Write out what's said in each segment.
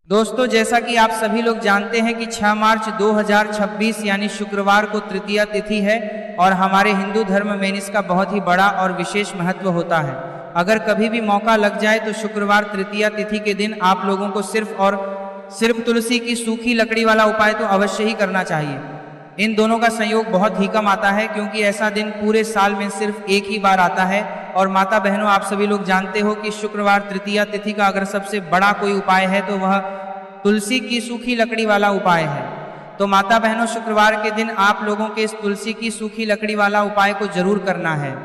दोस्तों, जैसा कि आप सभी लोग जानते हैं कि 6 मार्च 2026 यानी शुक्रवार को तृतीया तिथि है और हमारे हिंदू धर्म में इसका बहुत ही बड़ा और विशेष महत्व होता है। अगर कभी भी मौका लग जाए तो शुक्रवार तृतीया तिथि के दिन आप लोगों को सिर्फ और सिर्फ तुलसी की सूखी लकड़ी वाला उपाय तो अवश्य ही करना चाहिए। इन दोनों का संयोग बहुत ही कम आता है क्योंकि ऐसा दिन पूरे साल में सिर्फ एक ही बार आता है। और माता बहनों, आप सभी लोग जानते हो कि शुक्रवार तृतीया तिथि का अगर सबसे बड़ा कोई उपाय है तो वह तुलसी की सूखी लकड़ी वाला उपाय है। तो माता बहनों, शुक्रवार के दिन आप लोगों के इस तुलसी की सूखी लकड़ी वाला उपाय को जरूर करना है।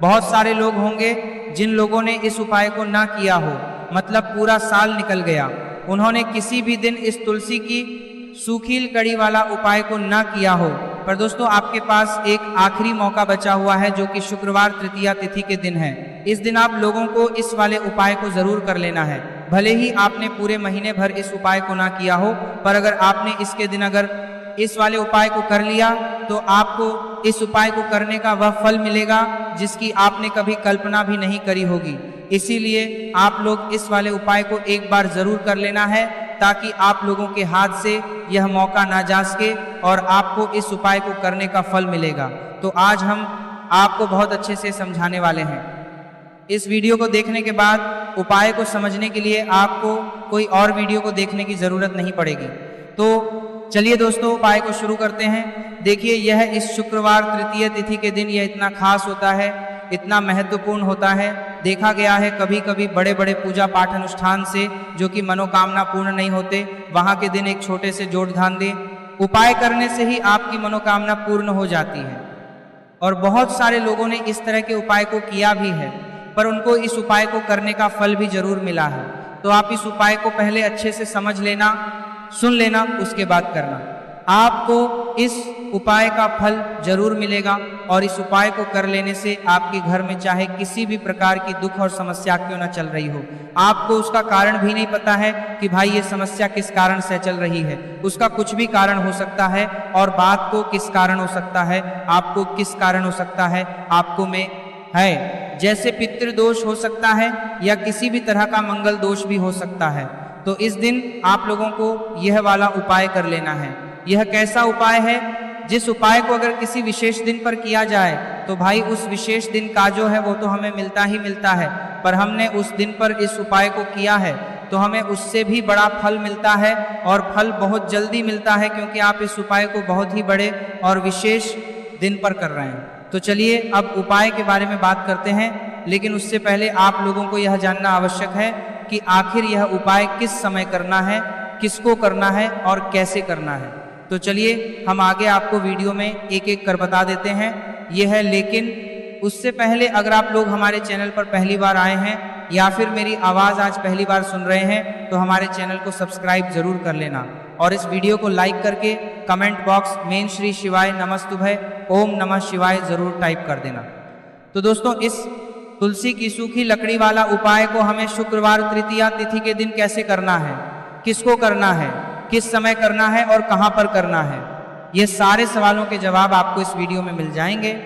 बहुत सारे लोग होंगे जिन लोगों ने इस उपाय को ना किया हो, मतलब पूरा साल निकल गया, उन्होंने किसी भी दिन इस तुलसी की सूखी लकड़ी वाला उपाय को ना किया हो। पर दोस्तों, आपके पास एक आखिरी मौका बचा हुआ है जो कि शुक्रवार तृतीया तिथि के दिन है। इस दिन आप लोगों को इस वाले उपाय को जरूर कर लेना है। भले ही आपने पूरे महीने भर इस उपाय को ना किया हो, पर अगर आपने इसके दिन अगर इस वाले उपाय को कर लिया तो आपको इस उपाय को करने का वह फल मिलेगा जिसकी आपने कभी कल्पना भी नहीं करी होगी। इसीलिए आप लोग इस वाले उपाय को एक बार जरूर कर लेना है ताकि आप लोगों के हाथ से यह मौका ना जा सके और आपको इस उपाय को करने का फल मिलेगा। तो आज हम आपको बहुत अच्छे से समझाने वाले हैं। इस वीडियो को देखने के बाद उपाय को समझने के लिए आपको कोई और वीडियो को देखने की ज़रूरत नहीं पड़ेगी। तो चलिए दोस्तों, उपाय को शुरू करते हैं। देखिए, यह इस शुक्रवार तृतीय तिथि के दिन यह इतना खास होता है, इतना महत्वपूर्ण होता है। देखा गया है कभी कभी बड़े बड़े पूजा पाठ अनुष्ठान से जो कि मनोकामना पूर्ण नहीं होते, वहाँ के दिन एक छोटे से जोड़ ध्यान दें, उपाय करने से ही आपकी मनोकामना पूर्ण हो जाती है। और बहुत सारे लोगों ने इस तरह के उपाय को किया भी है, पर उनको इस उपाय को करने का फल भी जरूर मिला है। तो आप इस उपाय को पहले अच्छे से समझ लेना, सुन लेना, उसके बाद करना। आपको इस उपाय का फल जरूर मिलेगा और इस उपाय को कर लेने से आपके घर में चाहे किसी भी प्रकार की दुख और समस्या क्यों ना चल रही हो, आपको उसका कारण भी नहीं पता है कि भाई ये समस्या किस कारण से चल रही है, उसका कुछ भी कारण हो सकता है। और बात को किस कारण हो सकता है, आपको किस कारण हो सकता है, आपको में है, जैसे पितृदोष हो सकता है या किसी भी तरह का मंगल दोष भी हो सकता है। तो इस दिन आप लोगों को यह वाला उपाय कर लेना है। यह कैसा उपाय है? जिस उपाय को अगर किसी विशेष दिन पर किया जाए तो भाई उस विशेष दिन का जो है वो तो हमें मिलता ही मिलता है, पर हमने उस दिन पर इस उपाय को किया है तो हमें उससे भी बड़ा फल मिलता है और फल बहुत जल्दी मिलता है क्योंकि आप इस उपाय को बहुत ही बड़े और विशेष दिन पर कर रहे हैं। तो चलिए अब उपाय के बारे में बात करते हैं, लेकिन उससे पहले आप लोगों को यह जानना आवश्यक है कि आखिर यह उपाय किस समय करना है, किसको करना है और कैसे करना है। तो चलिए हम आगे आपको वीडियो में एक एक कर बता देते हैं। यह है, लेकिन उससे पहले अगर आप लोग हमारे चैनल पर पहली बार आए हैं या फिर मेरी आवाज़ आज पहली बार सुन रहे हैं तो हमारे चैनल को सब्सक्राइब जरूर कर लेना और इस वीडियो को लाइक करके कमेंट बॉक्स में श्री शिवाय नमस्तुभय ओम नमः शिवाय जरूर टाइप कर देना। तो दोस्तों, इस तुलसी की सूखी लकड़ी वाला उपाय को हमें शुक्रवार तृतीया तिथि के दिन कैसे करना है, किसको करना है, किस समय करना है और कहां पर करना है, ये सारे सवालों के जवाब आपको इस वीडियो में मिल जाएंगे।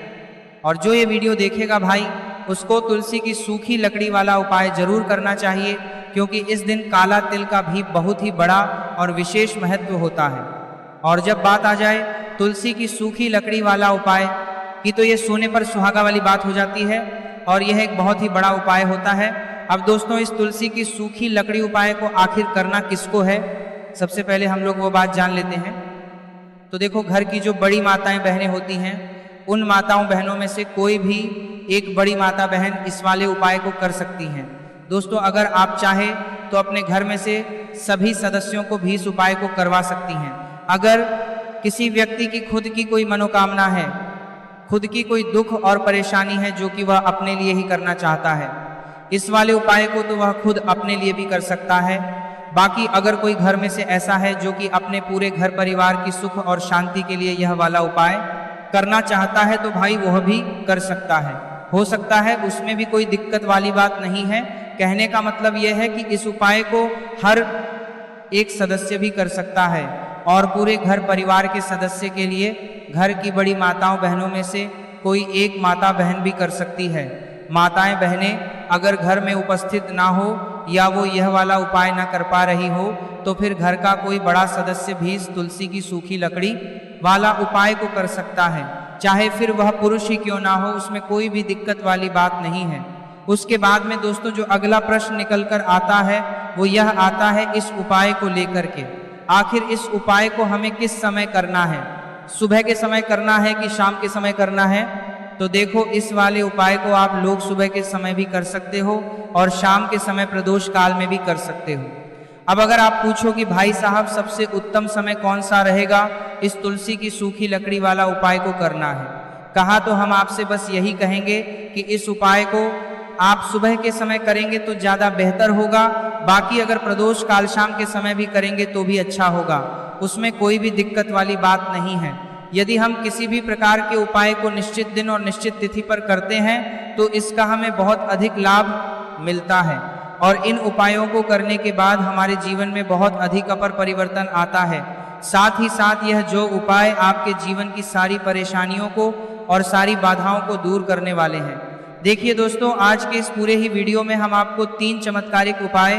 और जो ये वीडियो देखेगा भाई, उसको तुलसी की सूखी लकड़ी वाला उपाय जरूर करना चाहिए क्योंकि इस दिन काला तिल का भी बहुत ही बड़ा और विशेष महत्व होता है। और जब बात आ जाए तुलसी की सूखी लकड़ी वाला उपाय की तो ये सोने पर सुहागा वाली बात हो जाती है और यह एक बहुत ही बड़ा उपाय होता है। अब दोस्तों, इस तुलसी की सूखी लकड़ी उपाय को आखिर करना किसको है, सबसे पहले हम लोग वो बात जान लेते हैं। तो देखो, घर की जो बड़ी माताएं बहनें होती हैं, उन माताओं बहनों में से कोई भी एक बड़ी माता बहन इस वाले उपाय को कर सकती हैं। दोस्तों, अगर आप चाहें तो अपने घर में से सभी सदस्यों को भी इस उपाय को करवा सकती हैं। अगर किसी व्यक्ति की खुद की कोई मनोकामना है, खुद की कोई दुख और परेशानी है जो कि वह अपने लिए ही करना चाहता है, इस वाले उपाय को तो वह खुद अपने लिए भी कर सकता है। बाकी अगर कोई घर में से ऐसा है जो कि अपने पूरे घर परिवार की सुख और शांति के लिए यह वाला उपाय करना चाहता है तो भाई वह भी कर सकता है। हो सकता है उसमें भी कोई दिक्कत वाली बात नहीं है। कहने का मतलब यह है कि इस उपाय को हर एक सदस्य भी कर सकता है और पूरे घर परिवार के सदस्य के लिए घर की बड़ी माताओं बहनों में से कोई एक माता बहन भी कर सकती है। माताएं बहनें अगर घर में उपस्थित ना हो या वो यह वाला उपाय ना कर पा रही हो तो फिर घर का कोई बड़ा सदस्य भी इस तुलसी की सूखी लकड़ी वाला उपाय को कर सकता है, चाहे फिर वह पुरुष ही क्यों ना हो, उसमें कोई भी दिक्कत वाली बात नहीं है। उसके बाद में दोस्तों जो अगला प्रश्न निकल कर आता है वो यह आता है इस उपाय को लेकर के, आखिर इस उपाय को हमें किस समय करना है, सुबह के समय करना है कि शाम के समय करना है। तो देखो, इस वाले उपाय को आप लोग सुबह के समय भी कर सकते हो और शाम के समय प्रदोष काल में भी कर सकते हो। अब अगर आप पूछो कि भाई साहब सबसे उत्तम समय कौन सा रहेगा इस तुलसी की सूखी लकड़ी वाला उपाय को करना है, कहा तो हम आपसे बस यही कहेंगे कि इस उपाय को आप सुबह के समय करेंगे तो ज़्यादा बेहतर होगा। बाकी अगर प्रदोष काल शाम के समय भी करेंगे तो भी अच्छा होगा, उसमें कोई भी दिक्कत वाली बात नहीं है। यदि हम किसी भी प्रकार के उपाय को निश्चित दिन और निश्चित तिथि पर करते हैं तो इसका हमें बहुत अधिक लाभ मिलता है और इन उपायों को करने के बाद हमारे जीवन में बहुत अधिक अपर परिवर्तन आता है। साथ ही साथ यह जो उपाय आपके जीवन की सारी परेशानियों को और सारी बाधाओं को दूर करने वाले हैं। देखिए दोस्तों, आज के इस पूरे ही वीडियो में हम आपको 3 चमत्कारिक उपाय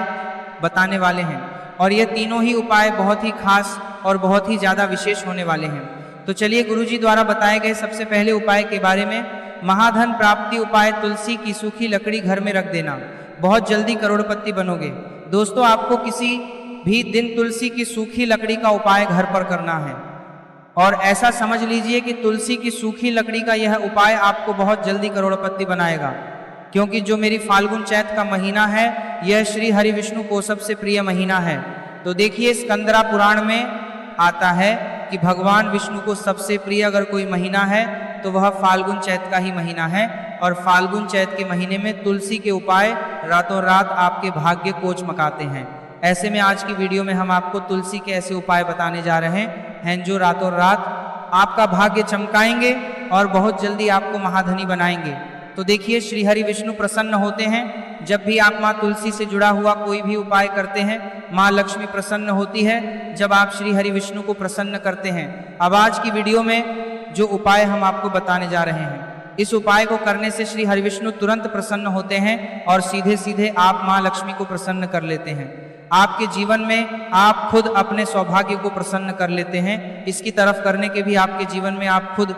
बताने वाले हैं और ये तीनों ही उपाय बहुत ही खास और बहुत ही ज़्यादा विशेष होने वाले हैं। तो चलिए गुरुजी द्वारा बताए गए सबसे पहले उपाय के बारे में, महाधन प्राप्ति उपाय। तुलसी की सूखी लकड़ी घर में रख देना, बहुत जल्दी करोड़पति बनोगे। दोस्तों, आपको किसी भी दिन तुलसी की सूखी लकड़ी का उपाय घर पर करना है और ऐसा समझ लीजिए कि तुलसी की सूखी लकड़ी का यह उपाय आपको बहुत जल्दी करोड़पति बनाएगा, क्योंकि जो मेरी फाल्गुन चैत का महीना है यह श्री हरि विष्णु को सबसे प्रिय महीना है। तो देखिए, स्कंदरा पुराण में आता है कि भगवान विष्णु को सबसे प्रिय अगर कोई महीना है तो वह फाल्गुन चैत का ही महीना है और फाल्गुन चैत के महीने में तुलसी के उपाय रातों रात आपके भाग्य को चमकाते हैं। ऐसे में आज की वीडियो में हम आपको तुलसी के ऐसे उपाय बताने जा रहे हैं जो रातों रात आपका भाग्य चमकाएंगे और बहुत जल्दी आपको महाधनी बनाएंगे। तो देखिए, श्री हरि विष्णु प्रसन्न होते हैं जब भी आप माँ तुलसी से जुड़ा हुआ कोई भी उपाय करते हैं। माँ लक्ष्मी प्रसन्न होती है जब आप श्री हरि विष्णु को प्रसन्न करते हैं। अब आज की वीडियो में जो उपाय हम आपको बताने जा रहे हैं, इस उपाय को करने से श्री हरि विष्णु तुरंत प्रसन्न होते हैं और सीधे सीधे आप माँ लक्ष्मी को प्रसन्न कर लेते हैं। आपके जीवन में आप खुद अपने सौभाग्य को प्रसन्न कर लेते हैं। इसकी तरफ करने के भी आपके जीवन में आप खुद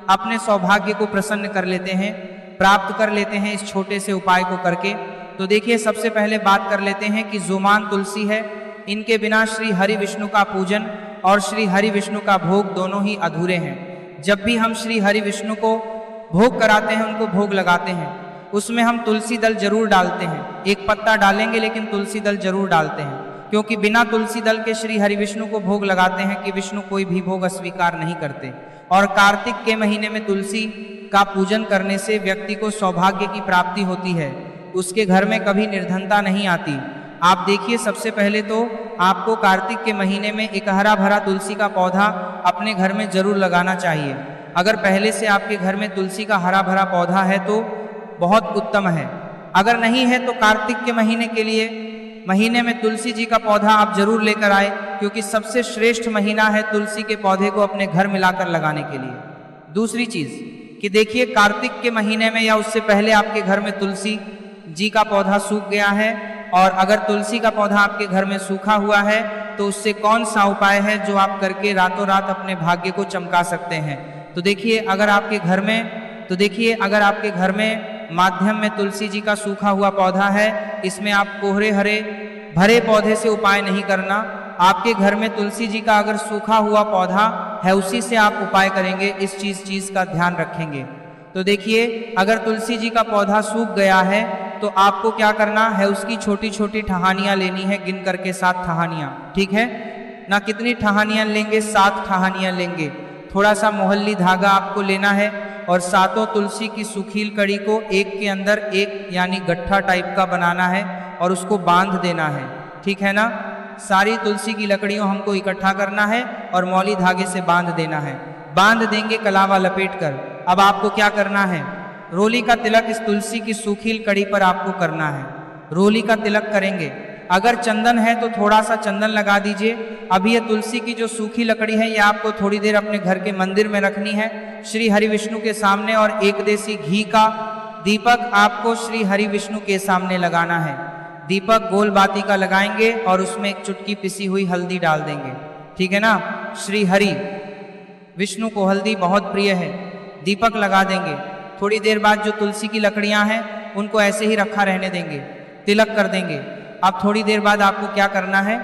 अपने सौभाग्य को प्रसन्न कर लेते हैं, प्राप्त कर लेते हैं इस छोटे से उपाय को करके। तो देखिए, सबसे पहले बात कर लेते हैं कि जुमान तुलसी है, इनके बिना श्री हरि विष्णु का पूजन और श्री हरि विष्णु का भोग दोनों ही अधूरे हैं। जब भी हम श्री हरि विष्णु को भोग कराते हैं, उनको भोग लगाते हैं, उसमें हम तुलसी दल जरूर डालते हैं। एक पत्ता डालेंगे लेकिन तुलसी दल जरूर डालते हैं, क्योंकि बिना तुलसी दल के श्री हरि विष्णु को भोग लगाते हैं कि विष्णु कोई भी भोग अस्वीकार नहीं करते। और कार्तिक के महीने में तुलसी का पूजन करने से व्यक्ति को सौभाग्य की प्राप्ति होती है, उसके घर में कभी निर्धनता नहीं आती। आप देखिए, सबसे पहले तो आपको कार्तिक के महीने में एक हरा भरा तुलसी का पौधा अपने घर में जरूर लगाना चाहिए। अगर पहले से आपके घर में तुलसी का हरा भरा पौधा है तो बहुत उत्तम है, अगर नहीं है तो कार्तिक के महीने में तुलसी जी का पौधा आप जरूर लेकर आए, क्योंकि सबसे श्रेष्ठ महीना है तुलसी के पौधे को अपने घर में लाकर लगाने के लिए। दूसरी चीज कि देखिए, कार्तिक के महीने में या उससे पहले आपके घर में तुलसी जी का पौधा सूख गया है और अगर तुलसी का पौधा आपके घर में सूखा हुआ है तो उससे कौन सा उपाय है जो आप करके रातों रात अपने भाग्य को चमका सकते हैं। तो देखिए, अगर आपके घर में माध्यम में तुलसी जी का सूखा हुआ पौधा है, इसमें आप कोहरे हरे भरे पौधे से उपाय नहीं करना। आपके घर में तुलसी जी का अगर सूखा हुआ पौधा है, उसी से आप उपाय करेंगे। इस चीज का ध्यान रखेंगे। तो देखिए, अगर तुलसी जी का पौधा सूख गया है तो आपको क्या करना है, उसकी छोटी छोटी ठहानियां लेनी है, गिन करके 7 ठहानियां। ठीक है ना? कितनी ठहानियां लेंगे? 7 ठहानियां लेंगे। थोड़ा सा मोहल्ली धागा आपको लेना है और 7 तुलसी की सूखी कड़ी को एक के अंदर एक यानी गट्ठा टाइप का बनाना है और उसको बांध देना है। ठीक है ना? सारी तुलसी की लकड़ियों हमको इकट्ठा करना है और मौली धागे से बांध देना है। बांध देंगे कलावा लपेट कर। अब आपको क्या करना है, रोली का तिलक इस तुलसी की सूखी कड़ी पर आपको करना है। रोली का तिलक करेंगे। अगर चंदन है तो थोड़ा सा चंदन लगा दीजिए। अभी ये तुलसी की जो सूखी लकड़ी है ये आपको थोड़ी देर अपने घर के मंदिर में रखनी है श्री हरि विष्णु के सामने, और एक देसी घी का दीपक आपको श्री हरि विष्णु के सामने लगाना है। दीपक गोल बाती का लगाएंगे और उसमें एक चुटकी पिसी हुई हल्दी डाल देंगे। ठीक है ना। श्री हरि विष्णु को हल्दी बहुत प्रिय है। दीपक लगा देंगे। थोड़ी देर बाद जो तुलसी की लकड़ियां हैं उनको ऐसे ही रखा रहने देंगे, तिलक कर देंगे। अब थोड़ी देर बाद आपको क्या करना है,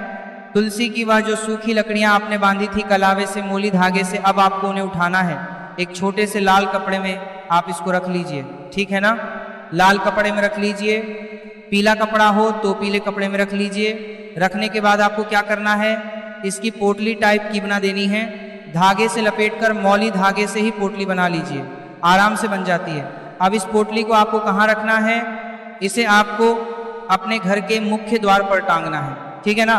तुलसी की वह जो सूखी लकड़ियां आपने बांधी थी कलावे से, मोली धागे से, अब आपको उन्हें उठाना है। एक छोटे से लाल कपड़े में आप इसको रख लीजिए। ठीक है ना। लाल कपड़े में रख लीजिए, पीला कपड़ा हो तो पीले कपड़े में रख लीजिए। रखने के बाद आपको क्या करना है, इसकी पोटली टाइप की बना देनी है। धागे से लपेटकर मौली धागे से ही पोटली बना लीजिए, आराम से बन जाती है। अब इस पोटली को आपको कहाँ रखना है, इसे आपको अपने घर के मुख्य द्वार पर टांगना है। ठीक है ना।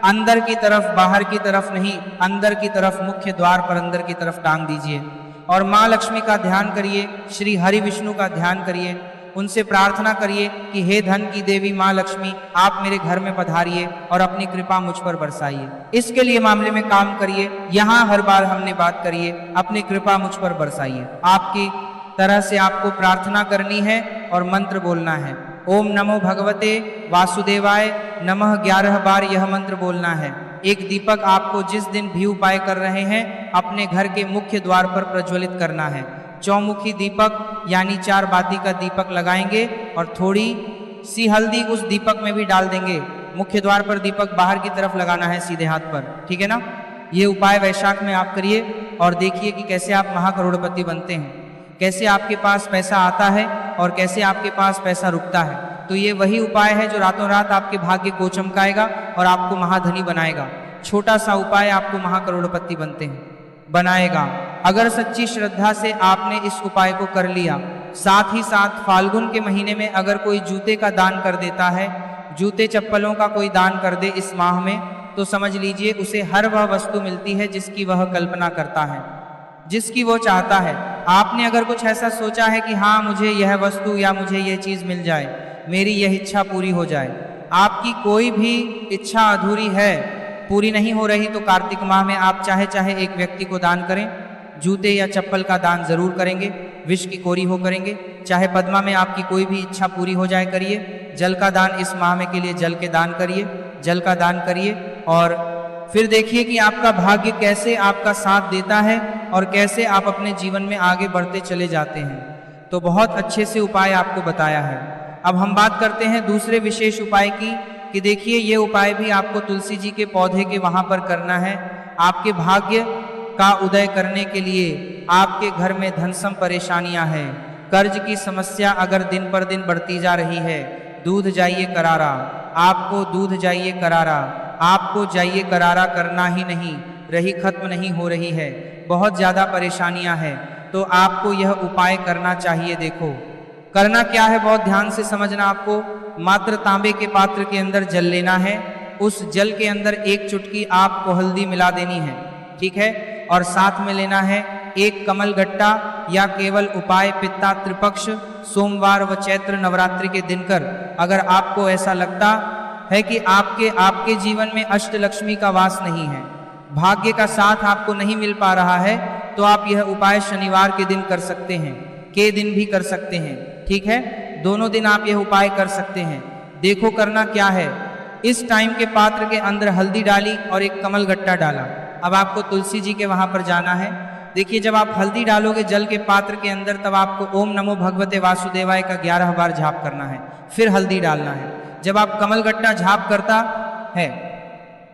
अंदर की तरफ, बाहर की तरफ नहीं, अंदर की तरफ, मुख्य द्वार पर अंदर की तरफ टांग दीजिए। और माँ लक्ष्मी का ध्यान करिए, श्री हरि विष्णु का ध्यान करिए, उनसे प्रार्थना करिए कि हे धन की देवी माँ लक्ष्मी, आप मेरे घर में पधारिए और अपनी कृपा मुझ पर बरसाइए। इसके लिए मामले में काम करिए। यहाँ हर बार हमने बात करिए, अपनी कृपा मुझ पर बरसाइए। आपकी तरह से आपको प्रार्थना करनी है और मंत्र बोलना है। ओम नमो भगवते वासुदेवाय नमः 11 बार यह मंत्र बोलना है। एक दीपक आपको जिस दिन भी उपाय कर रहे हैं अपने घर के मुख्य द्वार पर प्रज्वलित करना है। चौमुखी दीपक यानी 4 बाती का दीपक लगाएंगे और थोड़ी सी हल्दी उस दीपक में भी डाल देंगे। मुख्य द्वार पर दीपक बाहर की तरफ लगाना है, सीधे हाथ पर। ठीक है ना। ये उपाय वैशाख में आप करिए और देखिए कि कैसे आप महाकरोड़पति बनते हैं, कैसे आपके पास पैसा आता है और कैसे आपके पास पैसा रुकता है। तो ये वही उपाय है जो रातों रात आपके भाग्य को चमकाएगा और आपको महाधनी बनाएगा। छोटा सा उपाय आपको महाकरोड़पति बनाएगा। अगर सच्ची श्रद्धा से आपने इस उपाय को कर लिया, साथ ही साथ फाल्गुन के महीने में अगर कोई जूते का दान कर देता है, जूते चप्पलों का कोई दान कर दे इस माह में, तो समझ लीजिए उसे हर वह वस्तु मिलती है जिसकी वह कल्पना करता है, जिसकी वो चाहता है। आपने अगर कुछ ऐसा सोचा है कि हाँ मुझे यह वस्तु या मुझे यह चीज मिल जाए, मेरी यह इच्छा पूरी हो जाए, आपकी कोई भी इच्छा अधूरी है, पूरी नहीं हो रही, तो कार्तिक माह में आप चाहे एक व्यक्ति को दान करें। जूते या चप्पल का दान जरूर करेंगे, विष की कोरी हो करेंगे। चाहे पद्मा में आपकी कोई भी इच्छा पूरी हो जाए करिए। जल का दान इस माह में के लिए जल के दान करिए, जल का दान करिए और फिर देखिए कि आपका भाग्य कैसे आपका साथ देता है और कैसे आप अपने जीवन में आगे बढ़ते चले जाते हैं। तो बहुत अच्छे से उपाय आपको बताया है। अब हम बात करते हैं दूसरे विशेष उपाय की कि देखिए ये उपाय भी आपको तुलसी जी के पौधे के वहां पर करना है। आपके भाग्य का उदय करने के लिए आपके घर में धनसम परेशानियां हैं, कर्ज की समस्या अगर दिन पर दिन बढ़ती जा रही है, दूध जाइए करारा, आपको दूध जाइए करारा, आपको जाइए करारा करना ही नहीं, रही खत्म नहीं हो रही है, बहुत ज्यादा परेशानियां हैं, तो आपको यह उपाय करना चाहिए। देखो करना क्या है, बहुत ध्यान से समझना। आपको मात्र तांबे के पात्र के अंदर जल लेना है। उस जल के अंदर एक चुटकी आपको हल्दी मिला देनी है। ठीक है। और साथ में लेना है एक कमल गट्टा या केवल उपाय पित्ता त्रिपक्ष सोमवार व चैत्र नवरात्रि के दिन कर। अगर आपको ऐसा लगता है कि आपके जीवन में अष्टलक्ष्मी का वास नहीं है, भाग्य का साथ आपको नहीं मिल पा रहा है, तो आप यह उपाय शनिवार के दिन कर सकते हैं, के दिन भी कर सकते हैं। ठीक है। दोनों दिन आप यह उपाय कर सकते हैं। देखो करना क्या है, इस टाइम के पात्र के अंदर हल्दी डाली और एक कमल गट्टा डाला। अब आपको तुलसी जी के वहां पर जाना है। देखिए जब आप हल्दी डालोगे जल के पात्र के अंदर, तब आपको ओम नमो भगवते वासुदेवाय का 11 बार जाप करना है, फिर हल्दी डालना है। जब आप कमल गट्टा जाप करता है,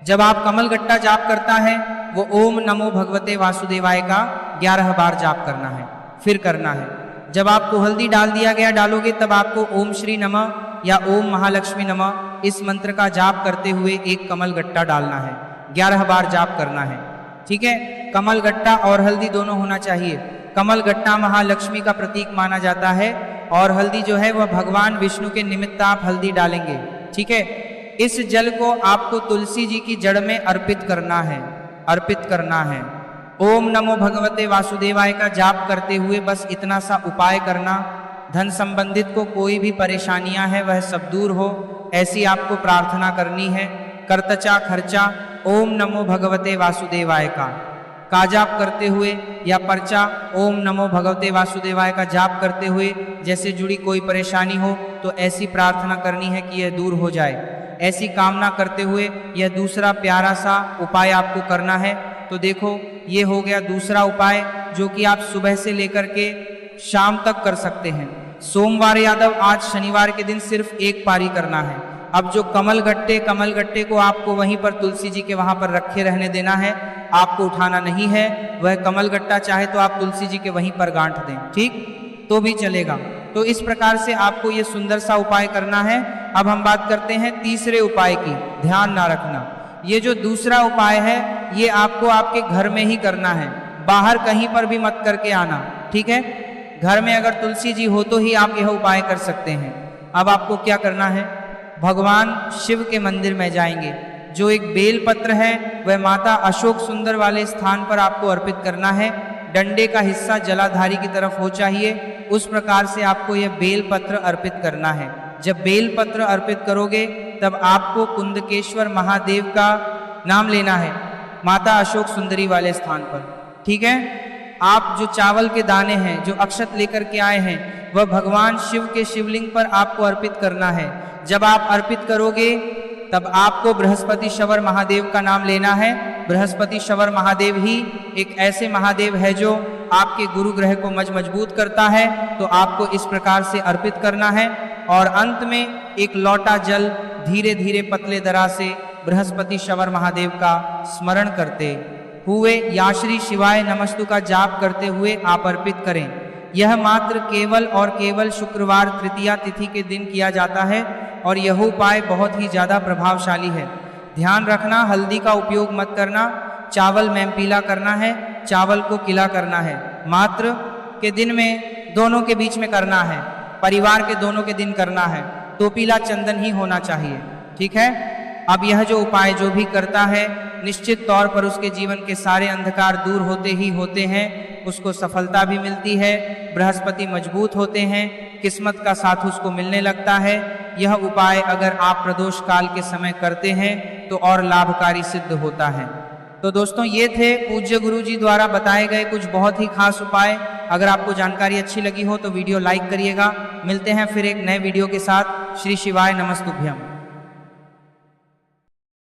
जब आप कमल गट्टा जाप करता है, वो ओम नमो भगवते वासुदेवाय का 11 बार जाप करना है, फिर करना है। जब आपको हल्दी डाल दिया गया डालोगे, तब आपको ओम श्री नमः या ओम महालक्ष्मी नमः इस मंत्र का जाप करते हुए एक कमल गट्टा डालना है, 11 बार जाप करना है। ठीक है। कमल गट्टा और हल्दी दोनों होना चाहिए। कमल गट्टा महालक्ष्मी का प्रतीक माना जाता है और हल्दी जो है वह भगवान विष्णु के निमित्त आप हल्दी डालेंगे। ठीक है। इस जल को आपको तुलसी जी की जड़ में अर्पित करना है, अर्पित करना है। ओम नमो भगवते वासुदेवाय का जाप करते हुए बस इतना सा उपाय करना। धन संबंधित को कोई भी परेशानियां हैं वह सब दूर हो, ऐसी आपको प्रार्थना करनी है। कर्तचा खर्चा ओम नमो भगवते वासुदेवाय का जाप करते हुए या पर्चा ओम नमो भगवते वासुदेवाय का जाप करते हुए जैसे जुड़ी कोई परेशानी हो तो ऐसी प्रार्थना करनी है कि यह दूर हो जाए। ऐसी कामना करते हुए यह दूसरा प्यारा सा उपाय आपको करना है। तो देखो, ये हो गया दूसरा उपाय जो कि आप सुबह से लेकर के शाम तक कर सकते हैं। सोमवार यादव आज शनिवार के दिन सिर्फ एक पारी करना है। अब जो कमल गट्टे को आपको वहीं पर तुलसी जी के वहां पर रखे रहने देना है, आपको उठाना नहीं है। वह कमल गट्टा चाहे तो आप तुलसी जी के वहीं पर गांठ दें, ठीक तो भी चलेगा। तो इस प्रकार से आपको ये सुंदर सा उपाय करना है। अब हम बात करते हैं तीसरे उपाय की। ध्यान ना रखना, ये जो दूसरा उपाय है ये आपको आपके घर में ही करना है, बाहर कहीं पर भी मत करके आना, ठीक है। घर में अगर तुलसी जी हो तो ही आप यह उपाय कर सकते हैं। अब आपको क्या करना है, भगवान शिव के मंदिर में जाएंगे। जो एक बेल पत्र है वह माता अशोक सुंदर वाले स्थान पर आपको अर्पित करना है। डंडे का हिस्सा जलाधारी की तरफ हो चाहिए, उस प्रकार से आपको यह बेल पत्र अर्पित करना है। जब बेल पत्र अर्पित करोगे तब आपको कुंदकेश्वर महादेव का नाम लेना है माता अशोक सुंदरी वाले स्थान पर, ठीक है। आप जो चावल के दाने हैं, जो अक्षत लेकर के आए हैं, वह भगवान शिव के शिवलिंग पर आपको अर्पित करना है। जब आप अर्पित करोगे तब आपको बृहस्पति शवर महादेव का नाम लेना है। बृहस्पति शवर महादेव ही एक ऐसे महादेव है जो आपके गुरु ग्रह को मजबूत करता है। तो आपको इस प्रकार से अर्पित करना है और अंत में एक लौटा जल धीरे धीरे पतले दरा से बृहस्पति शवर महादेव का स्मरण करते हुए या श्री शिवाय नमस्तु का जाप करते हुए आप अर्पित करें। यह मात्र केवल और केवल शुक्रवार तृतीया तिथि के दिन किया जाता है और यह उपाय बहुत ही ज़्यादा प्रभावशाली है। ध्यान रखना, हल्दी का उपयोग मत करना। चावल मैमपीला करना है, चावल को किला करना है। मात्र के दिन में दोनों के बीच में करना है, परिवार के दोनों के दिन करना है। तो पीला चंदन ही होना चाहिए, ठीक है। अब यह जो उपाय जो भी करता है निश्चित तौर पर उसके जीवन के सारे अंधकार दूर होते ही होते हैं, उसको सफलता भी मिलती है, बृहस्पति मजबूत होते हैं, किस्मत का साथ उसको मिलने लगता है। यह उपाय अगर आप प्रदोष काल के समय करते हैं तो और लाभकारी सिद्ध होता है। तो दोस्तों, ये थे पूज्य गुरु जी द्वारा बताए गए कुछ बहुत ही खास उपाय। अगर आपको जानकारी अच्छी लगी हो तो वीडियो लाइक करिएगा। मिलते हैं फिर एक नए वीडियो के साथ। श्री शिवाय नमस्तुभ्यम।